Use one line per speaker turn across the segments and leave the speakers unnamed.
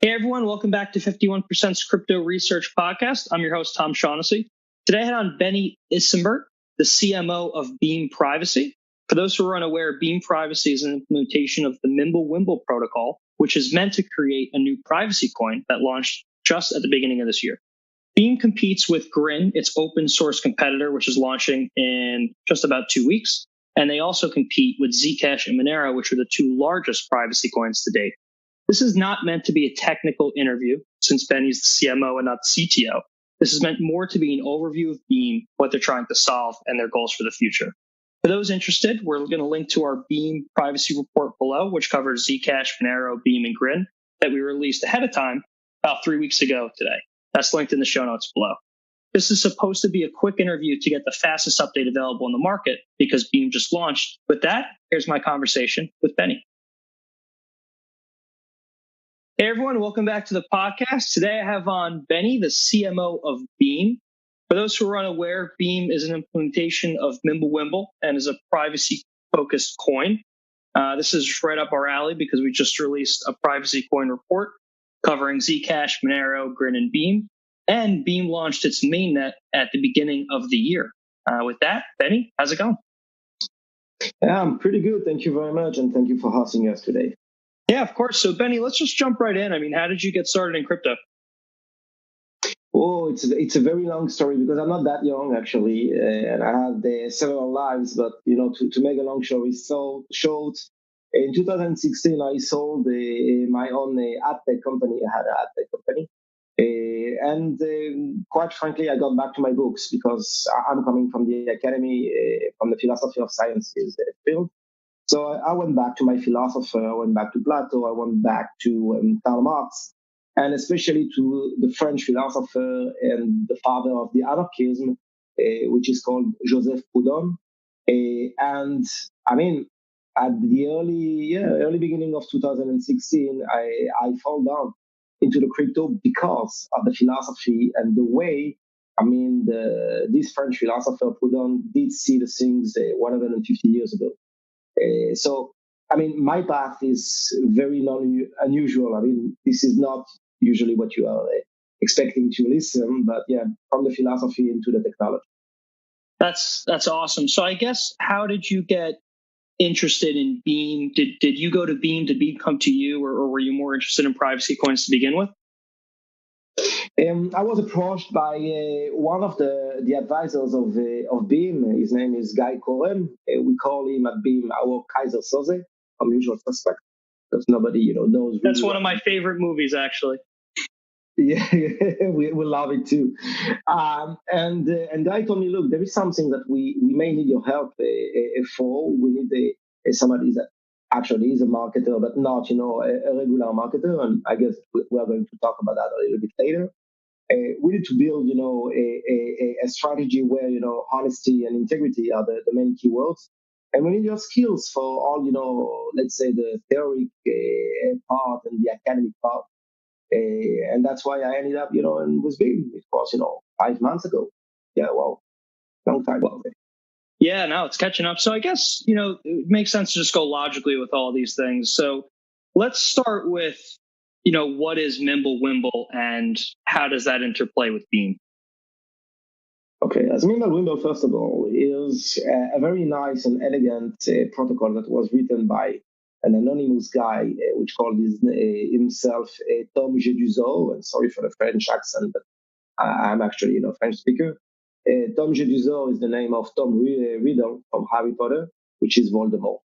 Hey everyone, welcome back to 51% Crypto Research Podcast. I'm your host, Tom Shaughnessy. Today I had on Beni Issembert, the CMO of Beam Privacy. For those who are unaware, Beam Privacy is an implementation of the MimbleWimble protocol, which is meant to create a new privacy coin that launched just at the beginning of this year. Beam competes with Grin, its open source competitor, which is launching in just about 2 weeks. And they also compete with Zcash and Monero, which are the two largest privacy coins to date. This is not meant to be a technical interview, since Beni's the CMO and not the CTO. This is meant more to be an overview of Beam, what they're trying to solve, and their goals for the future. For those interested, we're going to link to our Beam privacy report below, which covers Zcash, Monero, Beam, and Grin, that we released ahead of time about 3 weeks ago today. That's linked in the show notes below. This is supposed to be a quick interview to get the fastest update available in the market because Beam just launched. With that, here's my conversation with Beni. Hey everyone, welcome back to the podcast. Today I have on Beni, the CMO of Beam. For those who are unaware, Beam is an implementation of MimbleWimble and is a privacy-focused coin. This is right up our alley because we just released a privacy coin report covering Zcash, Monero, Grin, and Beam. And Beam launched its mainnet at the beginning of the year. With that, Beni, how's it going?
Yeah, I'm pretty good. Thank you very much. And thank you for hosting us today.
Yeah, of course. So, Beni, let's just jump right in. I mean, how did you get started in crypto?
Oh, it's a very long story because I'm not that young, actually. And I had several lives. But, to make a long story short, in 2016, I sold my own ad tech company. I had an ad tech company. And quite frankly, I got back to my books because I'm coming from the academy, from the philosophy of sciences field. So I went back to my philosopher, I went back to Plato, I went back to Karl Marx, and especially to the French philosopher and the father of the anarchism, which is called Joseph Proudhon. And I mean, at the early beginning of 2016, I fall down into the crypto because of the philosophy and the way, this French philosopher Proudhon did see the things 150 years ago. My path is very unusual. This is not usually what you are expecting to listen, but yeah, from the philosophy into the technology.
That's awesome. So I guess, how did you get interested in Beam? Did you go to Beam? Did Beam come to you, or were you more interested in privacy coins to begin with?
I was approached by one of the advisors of Beam. His name is Guy Cohen. We call him at Beam our Kaiser Soze, from Usual Suspect, because nobody knows. Really.
That's one of my favorite movies, actually.
Yeah, we love it too. And Guy told me, look, there is something that we may need your help for. We need somebody that actually is a marketer, but not a regular marketer. And I guess we are going to talk about that a little bit later. We need to build, a strategy where, honesty and integrity are the main keywords. And we need your skills for all, let's say the theory part and the academic part. And that's why I ended up, in with Beam. It was, 5 months ago. Yeah, well, long time ago.
Yeah, no, it's catching up. So I guess, it makes sense to just go logically with all these things. So let's start with, what is MimbleWimble and how does that interplay with Beam?
Okay, as MimbleWimble, first of all, is a very nice and elegant protocol that was written by an anonymous guy, which called himself Tom Jedusor. And sorry for the French accent, but I'm actually a French speaker. Tom Jedusor is the name of Tom Riddle from Harry Potter, which is Voldemort.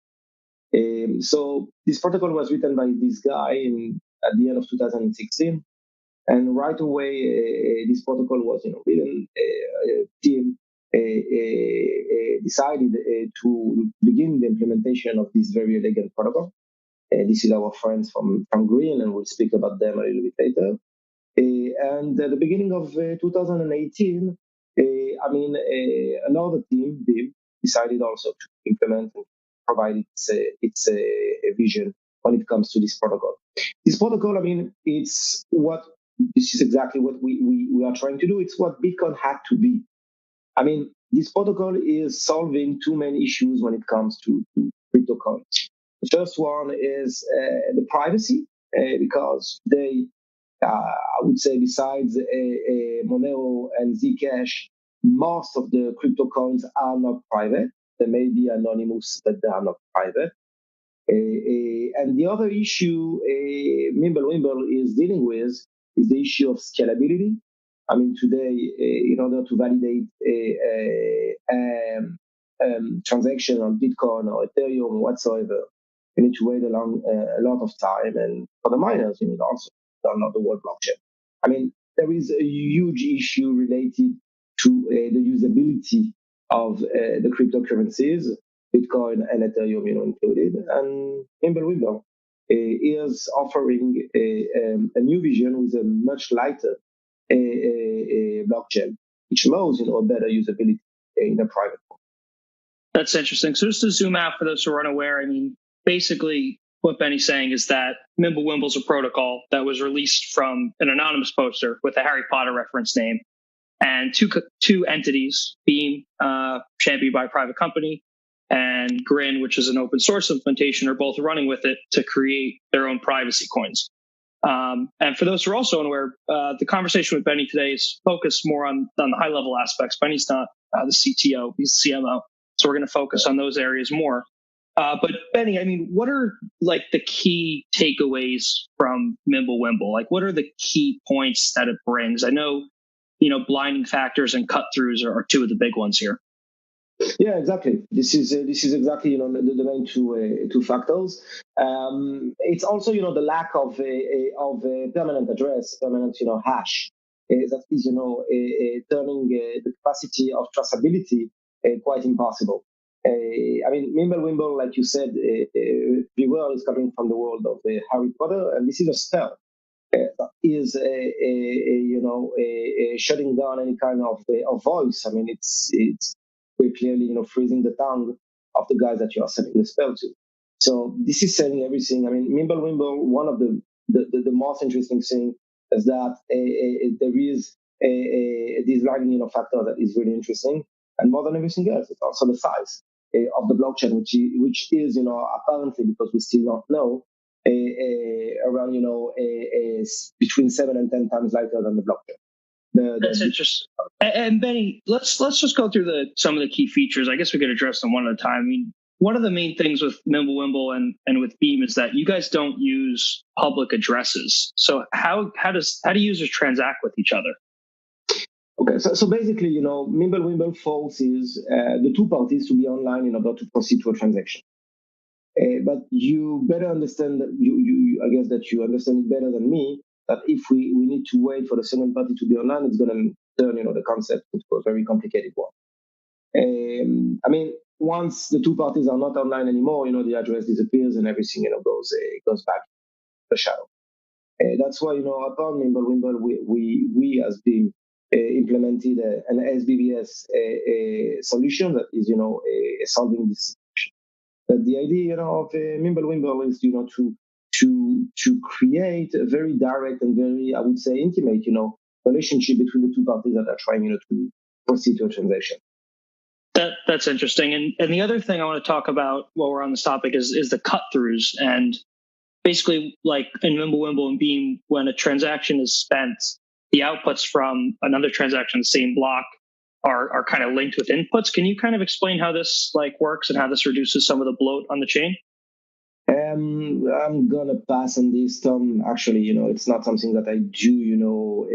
So this protocol was written by this guy at the end of 2016. And right away, this protocol was written. Team decided to begin the implementation of this very elegant protocol. This is our friends from Grin, and we'll speak about them a little bit later. And at the beginning of 2018, another team, Beam, decided also to implement and provide its vision when it comes to this protocol. This protocol, this is exactly what we are trying to do. It's what Bitcoin had to be. This protocol is solving two main issues when it comes to crypto coins. The first one is the privacy, because today I would say besides Monero and Zcash, most of the crypto coins are not private. They may be anonymous, but they are not private. And the other issue MimbleWimble is dealing with is the issue of scalability. I mean, today, in order to validate a transaction on Bitcoin or Ethereum or whatsoever, you need to wait a lot of time. And for the miners, you need also to download the whole blockchain. I mean, there is a huge issue related to the usability of the cryptocurrencies, Bitcoin and Ethereum, included. And MimbleWimble is offering a new vision with a much lighter blockchain, which allows, a better usability in a private form.
That's interesting. So just to zoom out for those who are unaware, I mean, basically what Benny's saying is that MimbleWimble is a protocol that was released from an anonymous poster with a Harry Potter reference name, and two entities, Beam, championed by a private company, and Grin, which is an open source implementation, are both running with it to create their own privacy coins. And for those who are also unaware, the conversation with Benny today is focused more on the high level aspects. Benny's not the CTO, he's the CMO. So we're going to focus on those areas more. But Benny, I mean, what are like the key takeaways from MimbleWimble? Like, what are the key points that it brings? I know, blinding factors and cut throughs are two of the big ones here.
Yeah, exactly. This is exactly the main two factors. It's also the lack of a permanent address, permanent hash. That is turning the capacity of traceability quite impossible. I mean, MimbleWimble, like you said, the word is coming from the world of Harry Potter, and this is a spell. Is shutting down any kind of voice. I mean, it's very clearly freezing the tongue of the guys that you are sending the spell to. So this is saying everything. I mean, MimbleWimble, one of the most interesting thing is that there is this lagging factor that is really interesting, and more than everything else, it's also the size of the blockchain, which is apparently, because we still don't know, around between 7 and 10 times lighter than the blockchain.
That's interesting. And Benny, let's just go through some of the key features. I guess we could address them one at a time. I mean, one of the main things with MimbleWimble and with Beam is that you guys don't use public addresses. So how do users transact with each other?
Okay, so basically, MimbleWimble forces the two parties to be online in order to proceed to a transaction. But you better understand that I guess that you understand it better than me, that if we need to wait for the second party to be online, it's going to turn the concept into a very complicated one. I mean, once the two parties are not online anymore, the address disappears and everything goes back to the shadow. That's why upon MimbleWimble we as Beam implemented an SBBS solution that is solving this. But the idea of MimbleWimble is to create a very direct and very, I would say, intimate relationship between the two parties that are trying to proceed to a transaction.
That's interesting. And the other thing I want to talk about while we're on this topic is the cut throughs. And basically, like in MimbleWimble and Beam, when a transaction is spent, the outputs from another transaction, the same block, are kind of linked with inputs. Can you kind of explain how this works and how this reduces some of the bloat on the chain?
I'm gonna pass on this, Tom. Actually, it's not something that I do,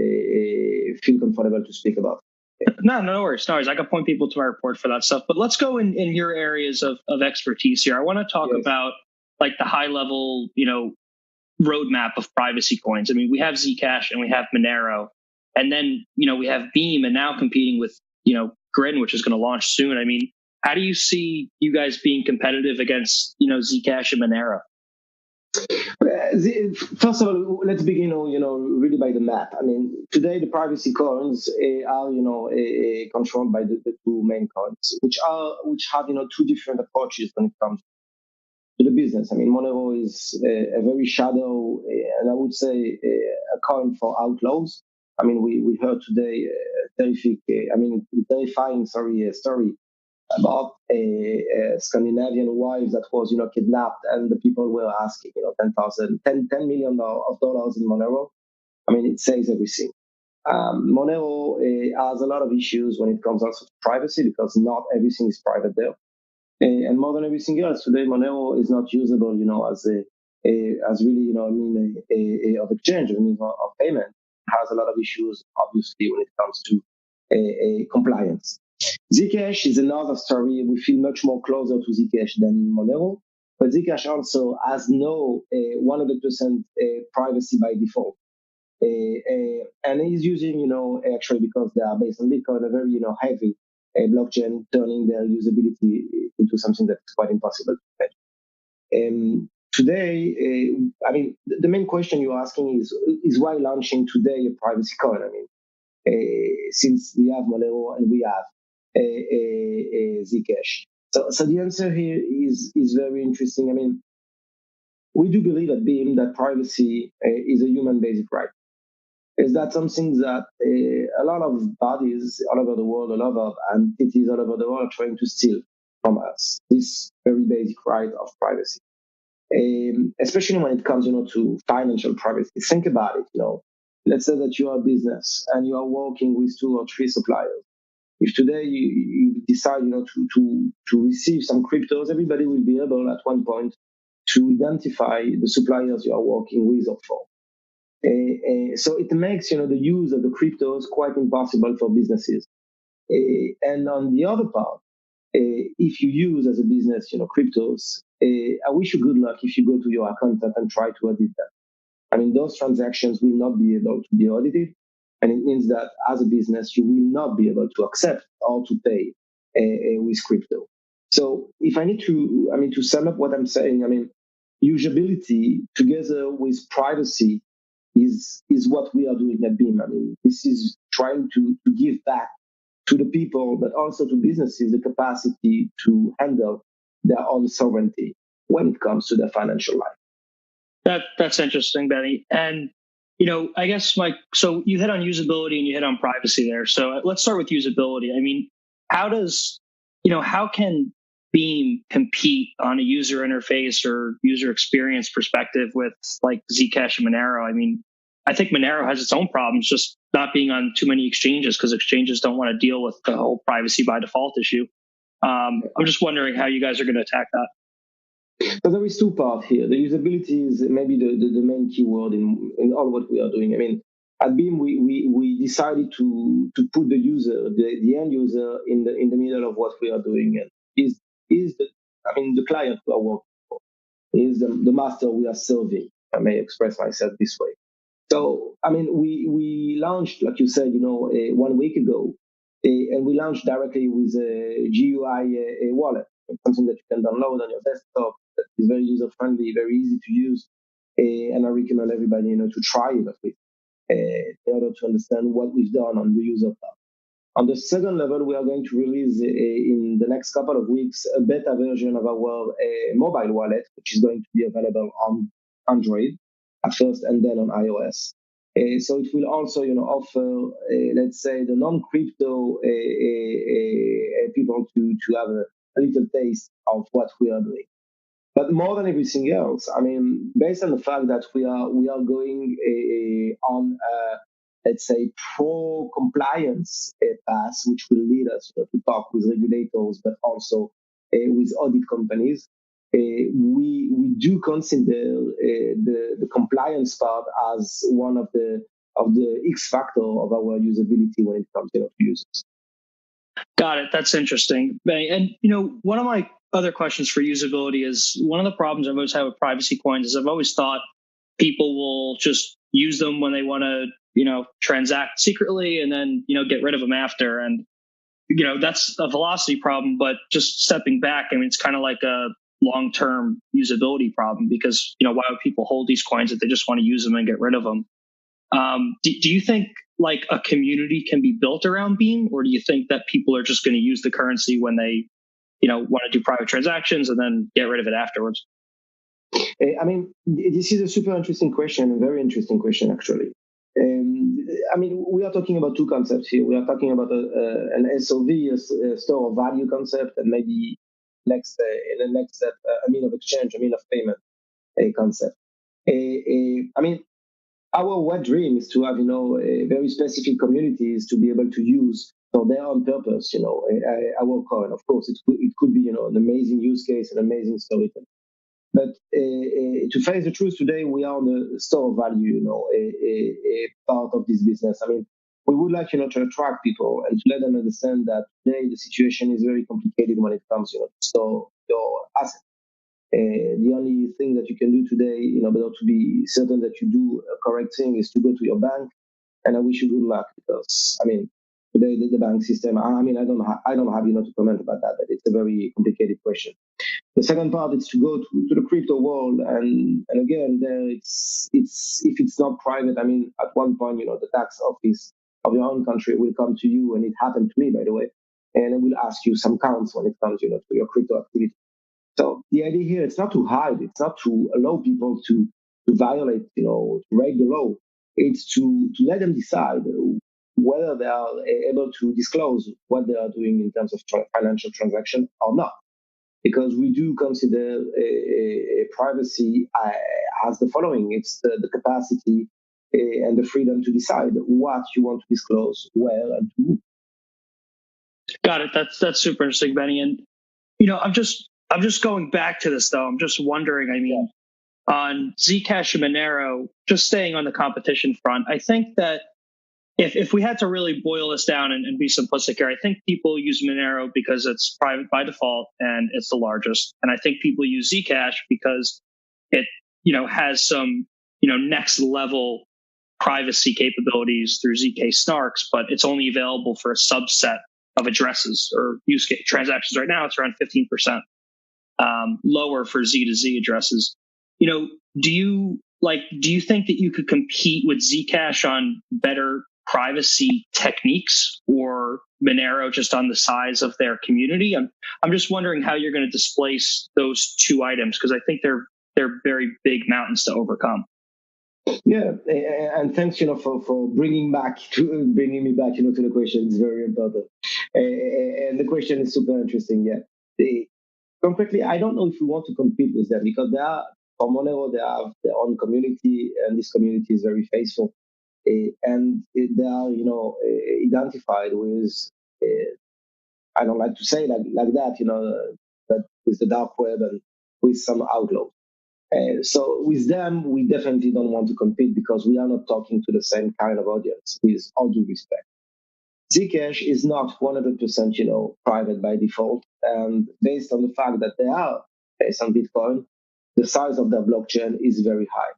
feel comfortable to speak about.
No worries. I can point people to my report for that stuff. But let's go in your areas of expertise here. I want to talk about like the high level, roadmap of privacy coins. I mean, we have Zcash and we have Monero, and then we have Beam, and now competing with Grin, which is going to launch soon. I mean, how do you see you guys being competitive against Zcash and Monero?
First of all, let's begin, really by the map. I mean, today the privacy coins are, controlled by the two main coins, which have, two different approaches when it comes to the business. I mean, Monero is a very shadow, and I would say a coin for outlaws. I mean, we heard today terrifying story about a Scandinavian wife that was, kidnapped, and the people were asking, $10 million in Monero. I mean, it says everything. Monero has a lot of issues when it comes also to privacy because not everything is private there. And more than everything else, today Monero is not usable, as as really, of exchange, of payment. It has a lot of issues, obviously, when it comes to compliance. Zcash is another story. We feel much more closer to Zcash than Monero, but Zcash also has no 100% privacy by default. And he's using, actually because they are based on Bitcoin, a very, heavy blockchain, turning their usability into something that's quite impossible to fetch. Today, the main question you're asking is why launching today a privacy coin? I mean, since we have Monero and we have Zcash. So the answer here is very interesting. I mean, we do believe at Beam that privacy is a human basic right. Is that something that a lot of bodies all over the world, a lot of entities all over the world are trying to steal from us, this very basic right of privacy. Especially when it comes, to financial privacy. Think about it, Let's say that you are a business and you are working with 2 or 3 suppliers. If today you decide, to receive some cryptos, everybody will be able at one point to identify the suppliers you are working with or for. So it makes, the use of the cryptos quite impossible for businesses. And on the other part, if you use as a business, cryptos, I wish you good luck if you go to your accountant and try to audit them. I mean, those transactions will not be able to be audited. And it means that as a business, you will not be able to accept or to pay with crypto. So if I need to sum up what I'm saying, usability together with privacy is what we are doing at Beam. I mean, this is trying to give back to the people, but also to businesses, the capacity to handle their own sovereignty when it comes to their financial life.
That's interesting, Beni. And I guess so you hit on usability and you hit on privacy there. So let's start with usability. I mean, how can Beam compete on a user interface or user experience perspective with like Zcash and Monero? I mean, I think Monero has its own problems, just not being on too many exchanges because exchanges don't want to deal with the whole privacy by default issue. I'm just wondering how you guys are going to attack that.
So there is 2 parts here. The usability is maybe the main keyword in all what we are doing. I mean, at Beam, we decided to put the user, the end user, in the middle of what we are doing. And the client we are working for is the master we are serving. I may express myself this way. So, we launched, like you said, 1 week ago, and we launched directly with a GUI wallet, something that you can download on your desktop. That is very user friendly, very easy to use, and I recommend everybody, to try it at least, in order to understand what we've done on the user part. On the second level, we are going to release in the next couple of weeks a beta version of our mobile wallet, which is going to be available on Android at first and then on iOS. So it will also, offer, let's say, the non-crypto people to have a little taste of what we are doing. But more than everything else, based on the fact that we are going on, let's say, pro-compliance path, which will lead us to talk with regulators, but also with audit companies, we do consider the compliance part as one of the X factor of our usability when it comes to users.
Got it. That's interesting. And, one of my other questions for usability is one of the problems I've always had with privacy coins is I've always thought people will just use them when they want to, transact secretly and then, get rid of them after. And, that's a velocity problem, but just stepping back, it's kind of like a long-term usability problem because, why would people hold these coins if they just want to use them and get rid of them? Do you think like a community can be built around Beam, or do you think that people are just going to use the currency when they, want to do private transactions and then get rid of it afterwards?
This is a super interesting question, a very interesting question, actually. We are talking about 2 concepts here. We are talking about an SOV, a store of value concept, and maybe in the next step, a mean of exchange, a mean of payment, a concept. our wet dream is to have, a very specific communities to be able to use for their own purpose, our coin. Of course, it could be, an amazing use case, an amazing storytelling. But to face the truth, today we are on the store of value, a part of this business. I mean, we would like, to attract people and to let them understand that today the situation is very complicated when it comes, to store your assets. The only thing that you can do today, in order to be certain that you do a correct thing, is to go to your bank. And I wish you good luck because, I mean, today the bank system. I mean, I don't have, to comment about that. But it's a very complicated question. The second part is to go to the crypto world, and again, there it's if it's not private. I mean, at one point, the tax office of your own country will come to you, and it happened to me, by the way, and it will ask you some counts when it comes, to your crypto activity. So the idea here, it's not to hide, it's not to allow people to violate, to break the law. It's to let them decide whether they are able to disclose what they are doing in terms of financial transaction or not. Because we do consider privacy as the following. It's the capacity and the freedom to decide what you want to disclose, where, and to who.
Got it. That's super interesting, Beni. And I'm just going back to this though. I'm just wondering. I mean, on Zcash and Monero, just staying on the competition front, I think that if we had to really boil this down and be simplistic here, I think people use Monero because it's private by default and it's the largest. And I think people use Zcash because it, has some, next level privacy capabilities through ZK snarks, but it's only available for a subset of addresses or use case transactions. Right now, it's around 15% lower for Z to Z addresses. Do you think that you could compete with Zcash on better privacy techniques, or Monero just on the size of their community? I'm just wondering how you're going to displace those two items, because I think they're very big mountains to overcome.
Yeah, and thanks, for bringing me back, to the question. It's very important, and the question is super interesting. Yeah, concretely, I don't know if we want to compete with them because for Monero, they have their own community, and this community is very faithful. And they are, identified with, I don't like to say like that, but with the dark web and with some outlaws. So with them, we definitely don't want to compete because we are not talking to the same kind of audience, with all due respect. Zcash is not 100%, private by default, and based on the fact that they are based on Bitcoin, the size of their blockchain is very high.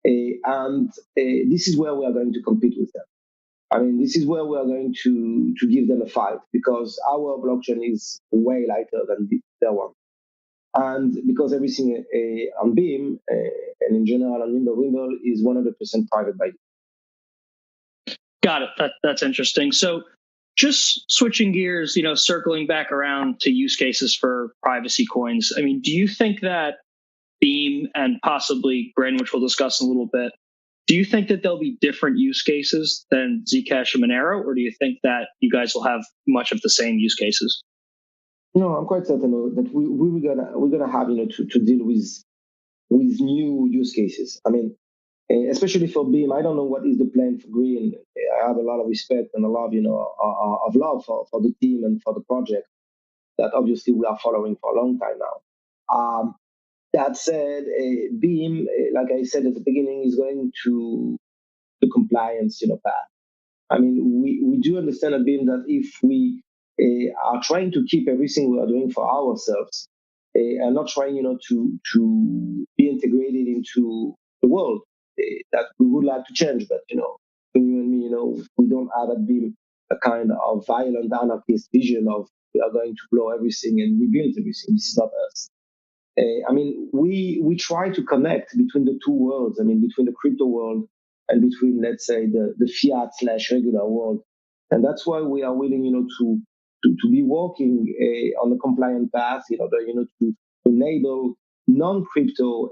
And this is where we are going to compete with them. I mean, this is where we are going to give them a fight, because our blockchain is way lighter than their one. And because everything on Beam and in general on MimbleWimble is 100% private by default.
Got it. That's interesting. So just switching gears, circling back around to use cases for privacy coins. I mean, do you think that Beam and possibly Grin, which we'll discuss in a little bit, do you think that there'll be different use cases than Zcash and Monero, or do you think that you guys will have much of the same use cases?
No, I'm quite certain that we're gonna have, to deal with new use cases. I mean, especially for Beam, I don't know what is the plan for Grin. I have a lot of respect and a lot of love for the team and for the project that obviously we are following for a long time now. That said, Beam, like I said at the beginning, is going to the compliance, path. I mean, we do understand at Beam that if we are trying to keep everything we are doing for ourselves and not trying, to be integrated into the world that we would like to change, but between you and me, we don't have at Beam a kind of violent anarchist vision of we are going to blow everything and rebuild everything. This is not us. I mean, we try to connect between the two worlds. I mean, between the crypto world and between, let's say, the fiat/regular world, and that's why we are willing, to be working on the compliant path, in order, to enable non-crypto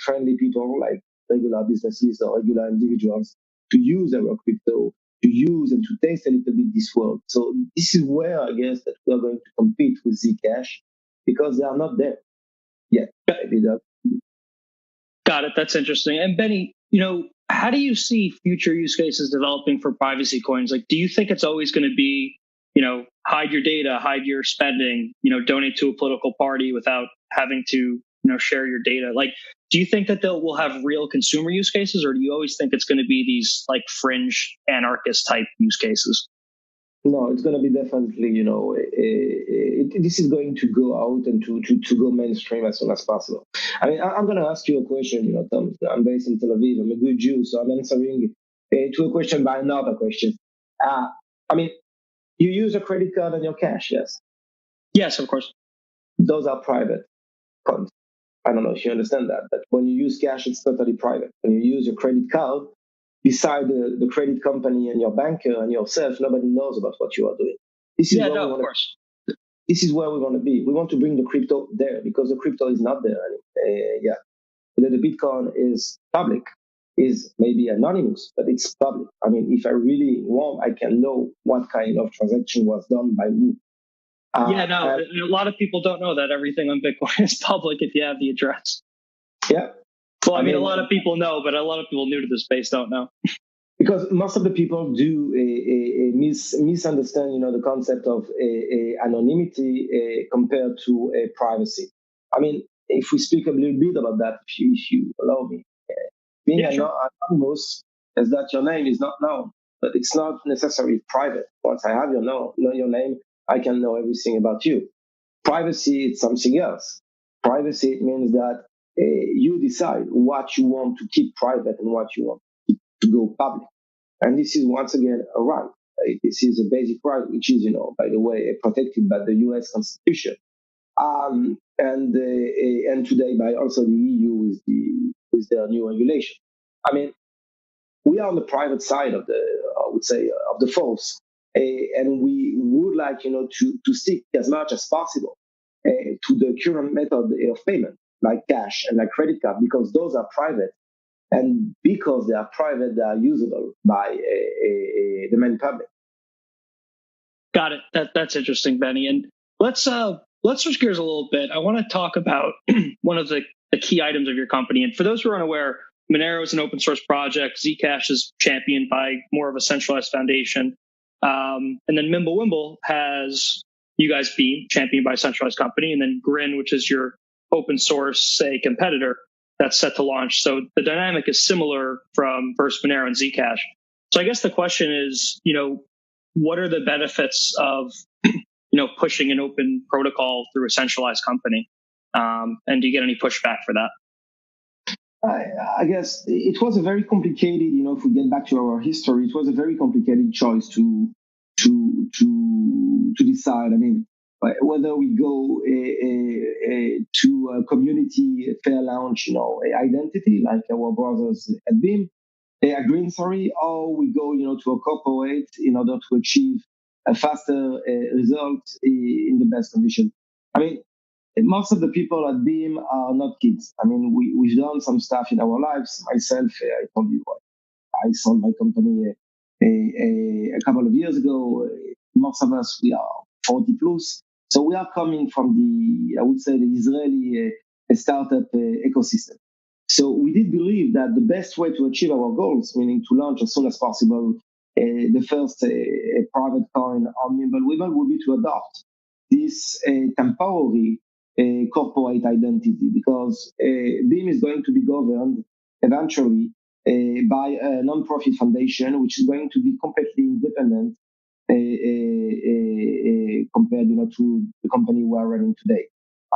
friendly people like regular businesses or regular individuals to use our crypto, to use and to taste a little bit this world. So this is where I guess that we are going to compete with Zcash, because they are not there yet.
Got it. That's interesting. And Beni, how do you see future use cases developing for privacy coins? Like, do you think it's always going to be, hide your data, hide your spending, donate to a political party without having to, share your data? Like, do you think that we'll have real consumer use cases, or do you always think it's going to be these like fringe anarchist type use cases?
No, it's going to be definitely, this is going to go out and to go mainstream as soon as possible. I mean, I'm going to ask you a question, Tom. I'm based in Tel Aviv. I'm a good Jew, so I'm answering to a question by another question. I mean, you use a credit card on your cash, yes?
Yes, of course.
Those are private funds. I don't know if you understand that, but when you use cash, it's totally private. When you use your credit card, beside the credit company and your banker and yourself, nobody knows about what you are doing. This is
of course.
This is where we want to be. We want to bring the crypto there because the crypto is not there anymore. The Bitcoin is public, is maybe anonymous, but it's public. I mean, if I really want, I can know what kind of transaction was done by who.
A lot of people don't know that everything on Bitcoin is public if you have the address.
Yeah.
Well, I mean, a lot of people know, but a lot of people new to the space don't know.
Because most of the people do misunderstand, the concept of anonymity compared to privacy. I mean, if we speak a little bit about that, if you allow me, being anonymous is that your name is not known, but it's not necessarily private. Once I have know your name, I can know everything about you. Privacy is something else. Privacy means that you decide what you want to keep private and what you want to go public. And this is once again a right. This is a basic right, which is, by the way, protected by the U.S. Constitution, and today by also the EU with their new regulation. I mean, we are on the private side of the force, and we would like, to stick as much as possible to the current method of payment, like cash and like credit card, because those are private. And because they are private, they are usable by the main public.
Got it. That's interesting, Benny. And let's switch gears a little bit. I want to talk about one of the key items of your company. And for those who are unaware, Monero is an open source project. Zcash is championed by more of a centralized foundation. And then MimbleWimble has you guys being championed by a centralized company. And then Grin, which is your open source, say, competitor, that's set to launch. So the dynamic is similar from first Monero and Zcash. So I guess the question is, what are the benefits of, pushing an open protocol through a centralized company? And do you get any pushback for that?
I guess it was a very complicated, if we get back to our history, it was a very complicated choice to decide. I mean, whether we go to a community fair launch, identity like our brothers at Beam, at Grin, or we go, to a corporate in order to achieve a faster result in the best condition. I mean, most of the people at Beam are not kids. I mean, we've done some stuff in our lives. Myself, I told you, I sold my company a couple of years ago. Most of us, we are 40 plus. So we are coming from I would say, the Israeli startup ecosystem. So we did believe that the best way to achieve our goals, meaning to launch as soon as possible the first private coin on MimbleWimble, would be to adopt this temporary corporate identity, because Beam is going to be governed eventually by a non-profit foundation, which is going to be completely independent compared, to the company we are running today.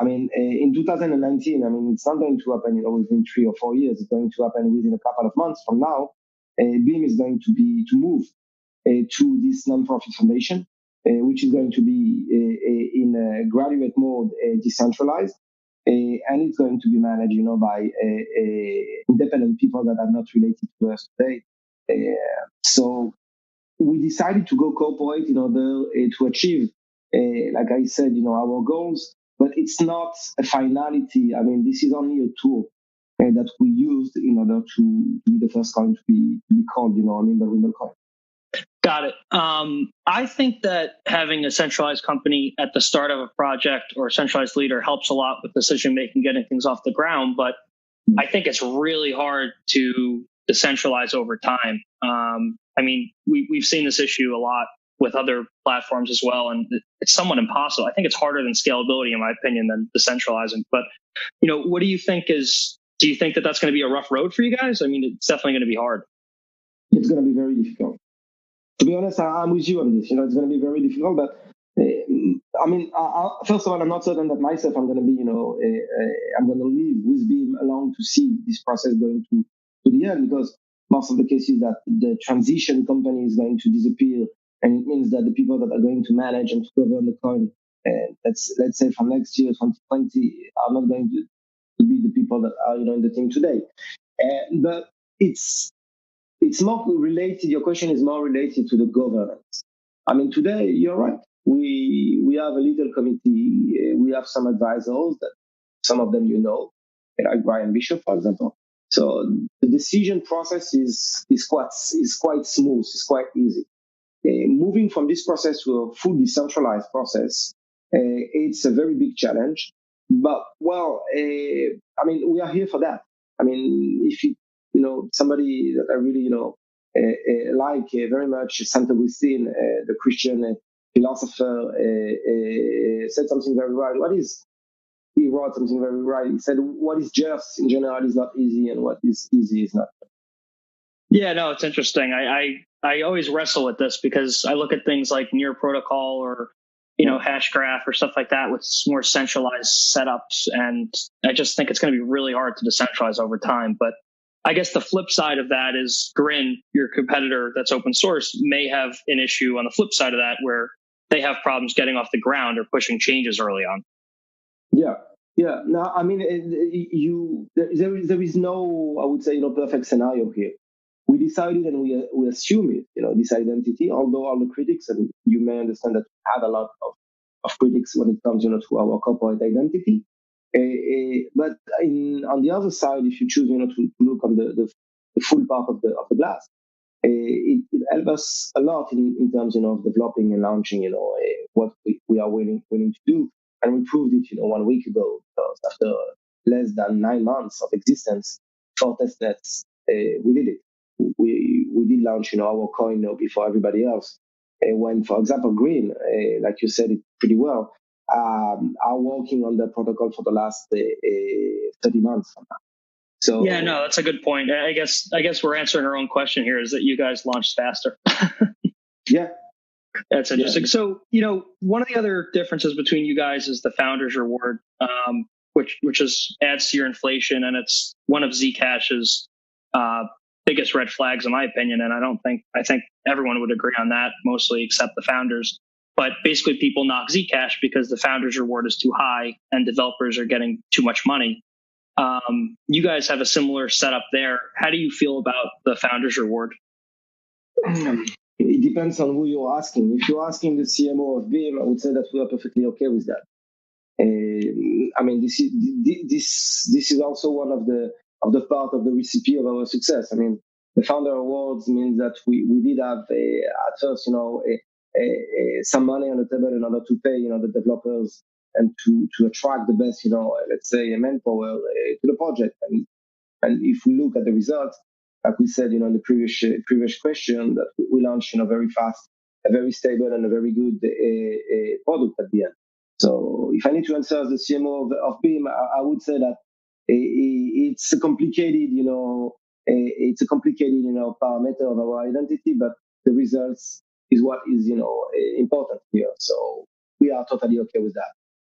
I mean, in 2019, I mean, it's not going to happen, within 3 or 4 years. It's going to happen within a couple of months from now. Beam is going to move to this non-profit foundation, which is going to be in a graduate mode, decentralized, and it's going to be managed, by independent people that are not related to us today. So we decided to go corporate in order to achieve, like I said, our goals. But it's not a finality. I mean, this is only a tool that we used in order to be the first coin to be called, a MimbleWimble coin.
Got it. I think that having a centralized company at the start of a project or a centralized leader helps a lot with decision making, getting things off the ground. But I think it's really hard to decentralize over time. I mean, we've seen this issue a lot with other platforms as well, and it's somewhat impossible. I think it's harder than scalability, in my opinion, than decentralizing. But what do you think do you think that that's going to be a rough road for you guys? I mean, it's definitely going to be hard.
It's going to be very difficult. To be honest, I'm with you on this. It's going to be very difficult. But I mean, first of all, I'm not certain that myself I'm going to be, I'm going to live with Beam along to see this process going to the end, because most of the cases that the transition company is going to disappear, and it means that the people that are going to manage and to govern the coin, let's say from next year, 2020, are not going to be the people that are in the team today. But it's more related. Your question is more related to the governance. I mean, today you're right. We have a little committee. We have some advisors that some of them like Brian Bishop, for example. So the decision process is quite smooth. It's quite easy. Moving from this process to a full decentralized process, it's a very big challenge. But I mean, we are here for that. I mean, if somebody that I really like very much, Saint Augustine, the Christian philosopher, said something very right. He wrote something very right. He said, what is just in general is not easy, and what is easy is not.
Yeah, no, it's interesting. I always wrestle with this because I look at things like Near Protocol or Hashgraph or stuff like that with more centralized setups, and I just think it's going to be really hard to decentralize over time. But I guess the flip side of that is Grin, your competitor that's open source, may have an issue on the flip side of that where they have problems getting off the ground or pushing changes early on.
Yeah. No, I mean, there is no, I would say, perfect scenario here. We decided and we assume it, this identity, although all the critics, and you may understand that we have a lot of critics when it comes, to our corporate identity. But on the other side, if you choose, to look on the full part of the glass, it helps us a lot in terms, of developing and launching, what we are willing to do. And we proved it, 1 week ago, because after less than 9 months of existence, 4 testnets, we did it. We did launch, our coin before everybody else. When, for example, Grin, like you said it pretty well, are working on the protocol for the last 30 months from now. So
yeah, no, that's a good point. I guess we're answering our own question here, is that you guys launched faster.
Yeah.
That's interesting. Yeah. So, one of the other differences between you guys is the founder's reward, which adds to your inflation, and it's one of Zcash's biggest red flags, in my opinion. And I think everyone would agree on that, mostly except the founders. But basically, people knock Zcash because the founder's reward is too high and developers are getting too much money. You guys have a similar setup there. How do you feel about the founder's reward?
It depends on who you're asking. If you're asking the CMO of Beam, I would say that we are perfectly okay with that. I mean, this is also one of the part of the recipe of our success. I mean, the founder awards means that we did have at first, some money on the table in order to pay, the developers and to attract the best, let's say, manpower to the project. And if we look at the results, like we said, in the previous question, that we launched, very fast, a very stable and a very good product at the end. So if I need to answer as the CMO of Beam, I would say that it's a complicated, parameter of our identity, but the results is what is, important here. So we are totally okay with that.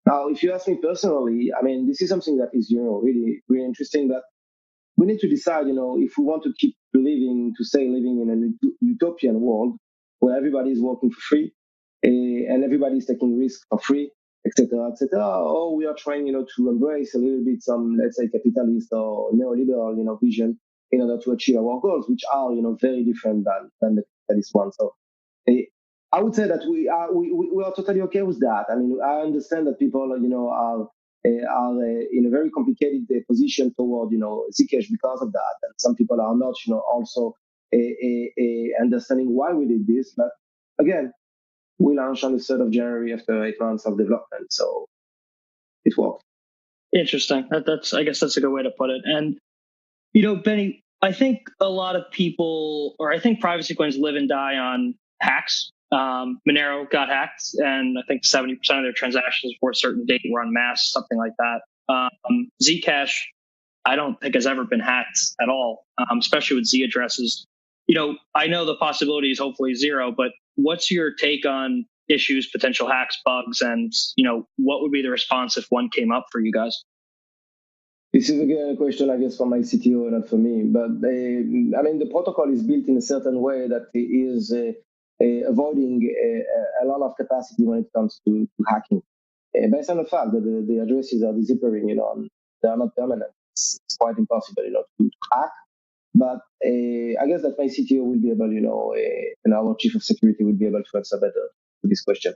Now, if you ask me personally, I mean, this is something that is, really, really interesting, but we need to decide, if we want to stay living in a utopian world where everybody is working for free and everybody is taking risk for free, etc., or we are trying, to embrace a little bit some, let's say, capitalist or neoliberal, vision in order to achieve our goals, which are, very different than the capitalist one. So I would say that we are totally okay with that. I mean, I understand that people, are in a very complicated position toward, Zcash because of that. And some people are not, also understanding why we did this. But again, we launched on the 3rd of January after 8 months of development. So it worked.
Interesting. I guess that's a good way to put it. And, Beni, I think a lot of people, or I think privacy coins live and die on hacks. Monero got hacked, and I think 70% of their transactions for a certain date were on mass, something like that. Zcash, I don't think has ever been hacked at all, especially with Z addresses. I know the possibility is hopefully zero, but what's your take on issues, potential hacks, bugs, and what would be the response if one came up for you guys?
This is again a question, I guess, for my CTO, not for me. But the protocol is built in a certain way that it is avoiding a lot of capacity when it comes to hacking. Based on the fact that the addresses are disappearing, and they are not permanent, it's quite impossible, to hack. But I guess that my CTO will be able, and our chief of security will be able to answer better to this question.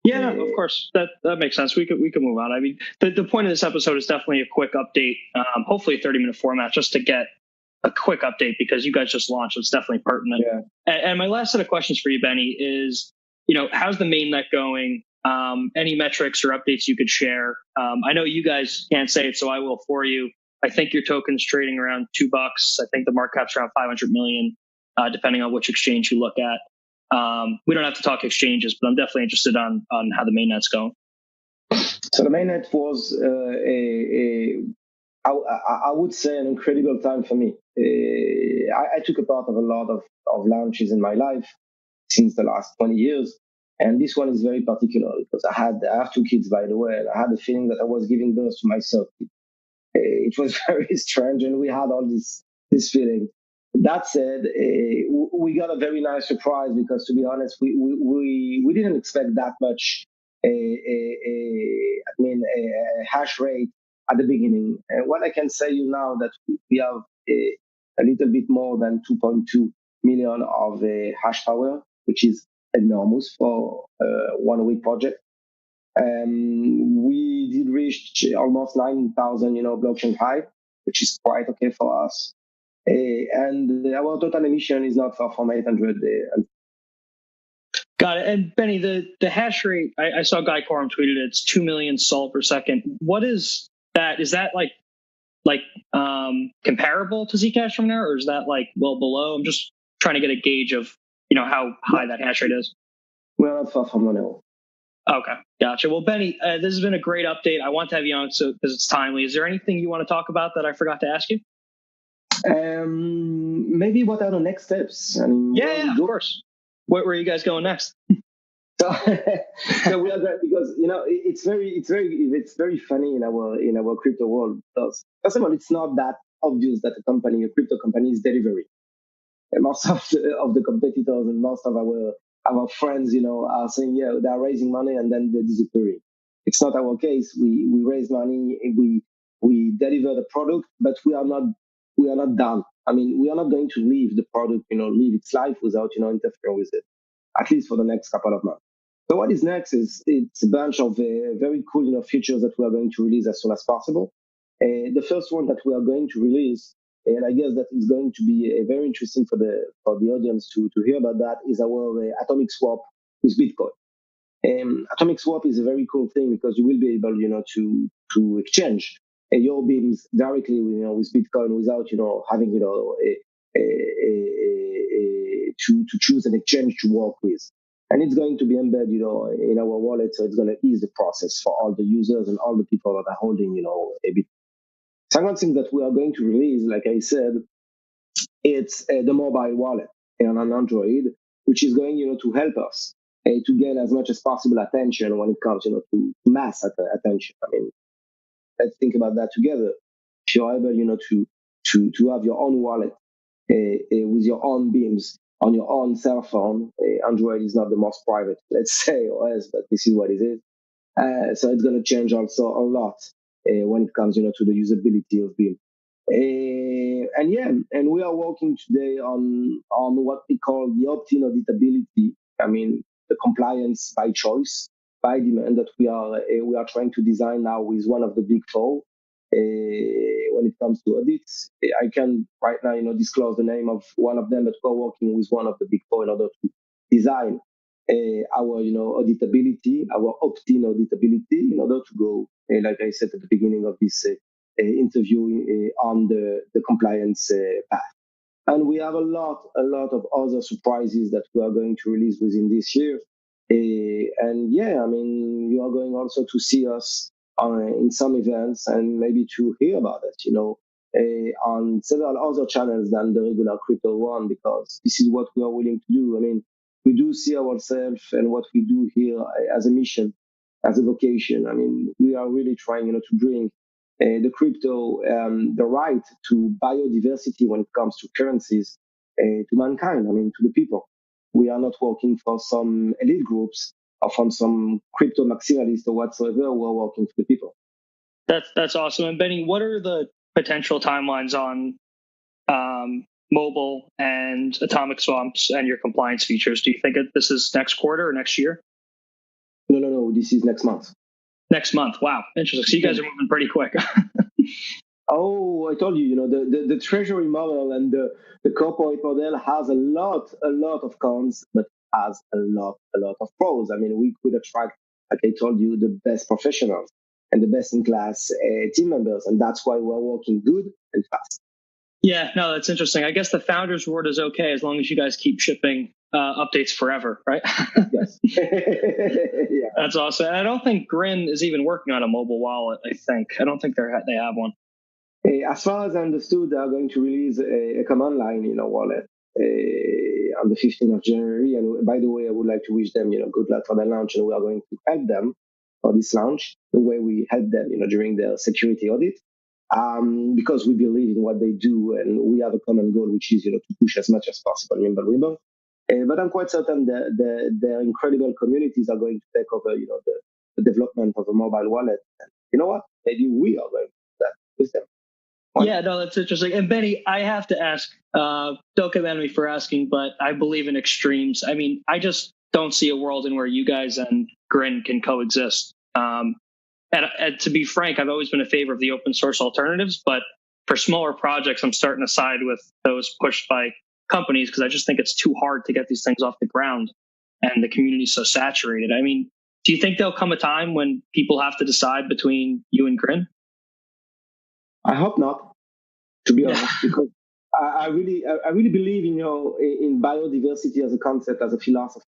Yeah, no, of course. That makes sense. We could move on. I mean, the point of this episode is definitely a quick update, hopefully a 30-minute format, just to get a quick update because you guys just launched. So it's definitely pertinent.
Yeah.
And my last set of questions for you, Beni, is, how's the mainnet going? Any metrics or updates you could share? I know you guys can't say it, so I will for you. I think your token's trading around $2. I think the market cap's around 500 million, depending on which exchange you look at. We don't have to talk exchanges, but I'm definitely interested on how the mainnet's going.
So the mainnet was I would say an incredible time for me. I took a part of a lot of launches in my life since the last 20 years. And this one is very particular because I have 2 kids, by the way, and I had the feeling that I was giving birth to myself. It was very strange, and we had all this feeling. That said, we got a very nice surprise because, to be honest, we didn't expect that much. Hash rate at the beginning. And what I can say you now that we have a little bit more than 2.2 million of hash power, which is enormous for a 1-week project. We did reach almost 9,000, blockchain high, which is quite okay for us. And our total emission is not far from 800.
Got it. And Beni, the hash rate, I saw Guy Corum tweeted it's 2 million sol per second. What is that? Is that like comparable to Zcash from there, or is that like well below? I'm just trying to get a gauge of how high that hash rate is.
We're not far from Monero.
Okay, gotcha. Well, Beni, this has been a great update. I want to have you on because it's timely. Is there anything you want to talk about that I forgot to ask you?
Maybe what are the next steps?
Yeah, of course. Where are you guys going next?
So we are there because it's very funny in our crypto world because first of all, it's not that obvious that a crypto company is delivering. And most of the competitors and most of our friends, are saying they are raising money and then they're disappearing. It's not our case. We raise money, we deliver the product, but we are not done. We are not going to leave the product, live its life without interfering with it, at least for the next couple of months. So what is next is it's a bunch of very cool features that we are going to release as soon as possible. The first one that we are going to release, and I guess that is going to be very interesting for the audience to hear about that, is our atomic swap with Bitcoin. Atomic swap is a very cool thing because you will be able, to exchange your beams directly, with Bitcoin without, having, to choose an exchange to work with. And it's going to be embedded, in our wallet, so it's going to ease the process for all the users and all the people that are holding, a Bitcoin. Second thing that we are going to release, like I said, it's the mobile wallet on Android, which is going, to help us to gain as much as possible attention when it comes, to mass attention. Let's think about that together. If you're able, to have your own wallet with your own beams on your own cell phone, Android is not the most private, let's say, OS, but this is what it is. So it's going to change also a lot when it comes, to the usability of Beam. And we are working today on what we call the opt-in auditability. The compliance by choice, by demand that we are trying to design now with one of the big four. When it comes to audits, I can right now, disclose the name of one of them, but we're working with one of the big four in order to design our, auditability, our opt-in auditability, in order to go, like I said at the beginning of this interview, on the compliance path. And we have a lot of other surprises that we are going to release within this year. And yeah, I mean, you are going also to see us in some events and maybe to hear about it, on several other channels than the regular crypto one, because this is what we are willing to do. I mean, we do see ourselves and what we do here as a mission, as a vocation. I mean, we are really trying, to bring the crypto, the right to biodiversity when it comes to currencies to mankind, I mean, to the people. We are not working for some elite groups or from some crypto maximalists or whatsoever. We're working for the people.
That's awesome. And Benny, what are the potential timelines on mobile and atomic swamps and your compliance features? Do you think this is next quarter or next year?
No. This is next month.
Next month. Wow. Interesting. So you guys are moving pretty quick.
Oh, I told you, the treasury model and the corporate model has a lot of cons, but has a lot of pros. I mean, we could attract, like I told you, the best professionals and the best in class team members. And that's why we're working good and fast.
Yeah, no, that's interesting. I guess the founder's word is okay as long as you guys keep shipping updates forever, right?
Yes. Yeah.
That's awesome. And I don't think Grin is even working on a mobile wallet, I don't think they have one.
As far as I understood, they are going to release a command line, wallet on the 15th of January. And by the way, I would like to wish them, good luck for the launch. And we are going to help them for this launch the way we helped them, during their security audit. Because we believe in what they do, and we have a common goal, which is, to push as much as possible MimbleWimble. But I'm quite certain that their incredible communities are going to take over, the development of a mobile wallet. And you know what? Maybe we are going to do that with them.
Yeah, no, that's interesting. And Benny, I have to ask, don't commend me for asking, but I believe in extremes. I mean, I just don't see a world in where you guys and Grin can coexist. And to be frank, I've always been a favor of the open source alternatives, but for smaller projects, I'm starting to side with those pushed by companies because I just think it's too hard to get these things off the ground and the community's so saturated. I mean, do you think there'll come a time when people have to decide between you and Grin?
I hope not, to be honest, because I really believe in biodiversity as a concept, as a philosophy.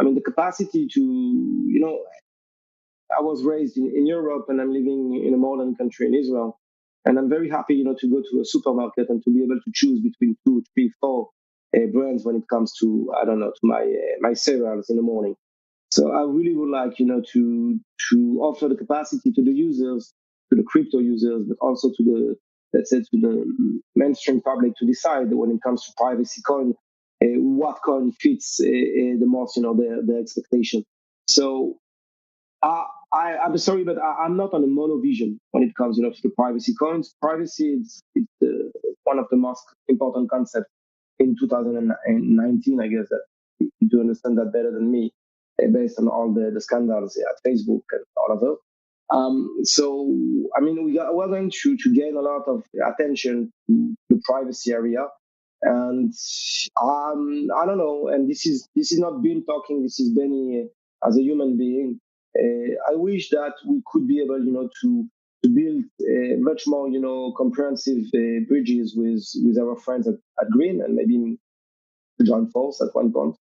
I mean, the capacity to, I was raised in Europe and I'm living in a modern country in Israel. And I'm very happy, to go to a supermarket and to be able to choose between 2, 3, 4 brands when it comes to, I don't know, to my cereals in the morning. So I really would like, to offer the capacity to the users, to the crypto users, but also to the, let's say, to the mainstream public to decide when it comes to privacy coin, what coin fits the most, their expectation. So I'm sorry, but I'm not on a monovision when it comes, to the privacy coins. Privacy is one of the most important concepts in 2019. I guess that you do understand that better than me, based on all the scandals at Facebook and all of that. So, I mean, we're going to gain a lot of attention to the privacy area. And I don't know. And this is not Bill talking. This is Benny as a human being. I wish that we could be able, to build much more, comprehensive bridges with our friends at Grin and maybe join force at one point,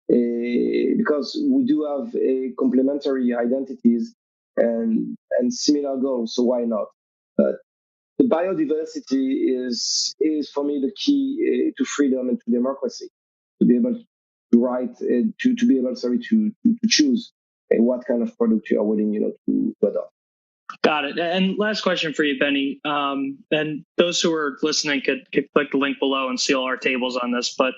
because we do have complementary identities and similar goals. So why not? But the biodiversity is for me the key to freedom and to democracy. To be able to write, to be able, to choose what kind of product you are willing, to adopt.
Got it. And last question for you, Benny. And those who are listening could click the link below and see all our tables on this. But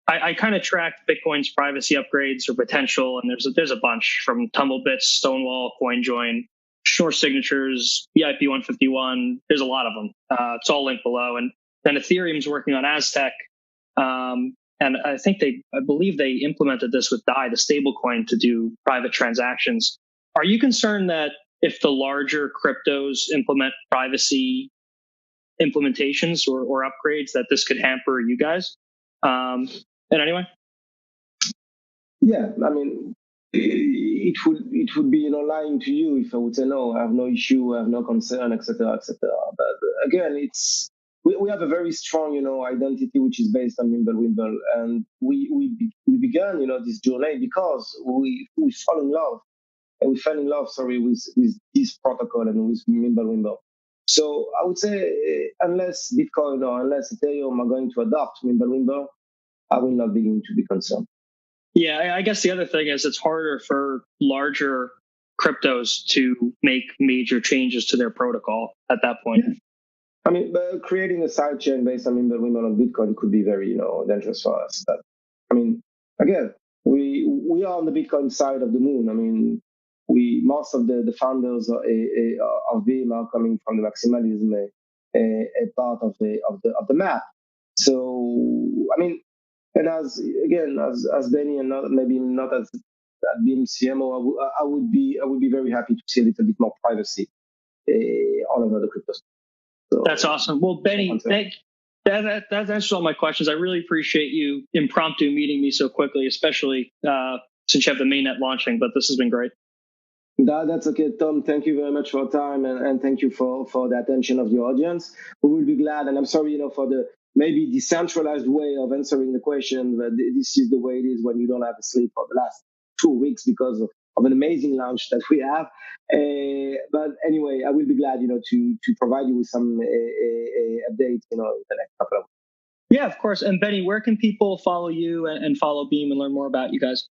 I kind of tracked Bitcoin's privacy upgrades or potential, and there's a bunch from Tumblebits, Stonewall, CoinJoin, Schnorr Signatures, BIP 151. There's a lot of them. It's all linked below. And then Ethereum's working on Aztec. And I believe they implemented this with DAI, the stablecoin, to do private transactions. Are you concerned that if the larger cryptos implement privacy implementations or upgrades, that this could hamper you guys in any way?
Yeah, I mean, it would be lying to you if I would say no, I have no issue, I have no concern, etc., etc. But again, we have a very strong, identity which is based on MimbleWimble, and we began, this journey because we fall in love, and we fell in love, with this protocol and with MimbleWimble. So I would say, unless Bitcoin or unless Ethereum are going to adopt MimbleWimble, I will not begin to be concerned.
Yeah, I guess the other thing is it's harder for larger cryptos to make major changes to their protocol at that point.
Yeah. I mean, but creating a sidechain based on MimbleWimble on Bitcoin could be very, dangerous for us. But I mean, again, we are on the Bitcoin side of the moon. I mean, most of the founders of Beam are coming from the maximalism, a part of the map. So I mean, and as Beni, and maybe not as Beam CMO, I would be very happy to see a little bit more privacy all over the cryptos. So,
that's awesome. Well, Beni, that answers all my questions. I really appreciate you impromptu meeting me so quickly, especially since you have the mainnet launching. But this has been great.
That's okay, Tom. Thank you very much for your time, and thank you for the attention of your audience. We will be glad, and I'm sorry, for the maybe decentralized way of answering the question, but this is the way it is when you don't have sleep for the last 2 weeks because of an amazing launch that we have. But anyway, I will be glad, to provide you with some updates, in the next couple of weeks.
Yeah, of course. And Beni, where can people follow you and follow Beam and learn more about you guys?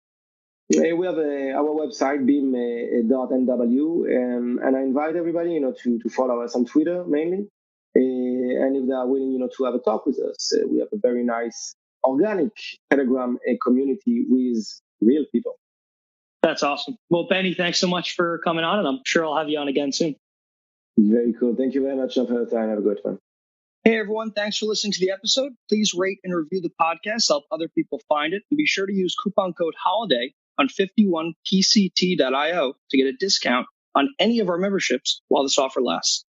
We have our website, beam.nw, and I invite everybody, to follow us on Twitter mainly. And if they are willing, to have a talk with us, we have a very nice organic Telegram community with real people.
That's awesome. Well, Beni, thanks so much for coming on, and I'm sure I'll have you on again soon.
Very cool. Thank you very much for your time. Have a good one.
Hey, everyone. Thanks for listening to the episode. Please rate and review the podcast to help other people find it. And be sure to use coupon code HOLIDAY on 51pct.io to get a discount on any of our memberships while this offer lasts.